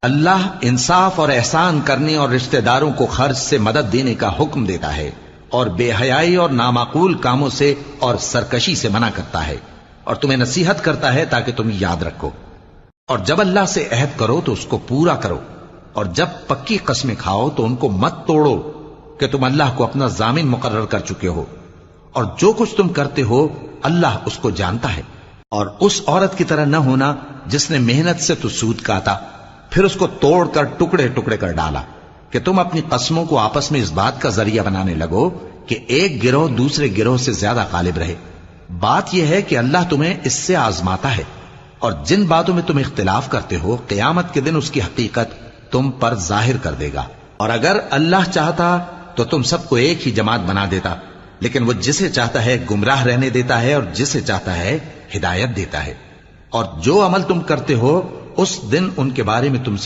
اللہ انصاف اور احسان کرنے اور رشتہ داروں کو خرچ سے مدد دینے کا حکم دیتا ہے، اور بے حیائی اور نامعقول کاموں سے اور سرکشی سے منع کرتا ہے، اور تمہیں نصیحت کرتا ہے تاکہ تم یاد رکھو۔ اور جب اللہ سے عہد کرو تو اس کو پورا کرو، اور جب پکی قسمیں کھاؤ تو ان کو مت توڑو کہ تم اللہ کو اپنا ضامن مقرر کر چکے ہو، اور جو کچھ تم کرتے ہو اللہ اس کو جانتا ہے۔ اور اس عورت کی طرح نہ ہونا جس نے محنت سے تو سود کاتا پھر اس کو توڑ کر ٹکڑے ٹکڑے کر ڈالا، کہ تم اپنی قسموں کو آپس میں اس بات کا ذریعہ بنانے لگو کہ ایک گروہ دوسرے گروہ سے زیادہ غالب رہے۔ بات یہ ہے کہ اللہ تمہیں اس سے آزماتا ہے، اور جن باتوں میں تم اختلاف کرتے ہو قیامت کے دن اس کی حقیقت تم پر ظاہر کر دے گا۔ اور اگر اللہ چاہتا تو تم سب کو ایک ہی جماعت بنا دیتا، لیکن وہ جسے چاہتا ہے گمراہ رہنے دیتا ہے اور جسے چاہتا ہے ہدایت دیتا ہے۔ اور جو عمل تم کرتے ہو اس دن ان کے بارے میں تم سے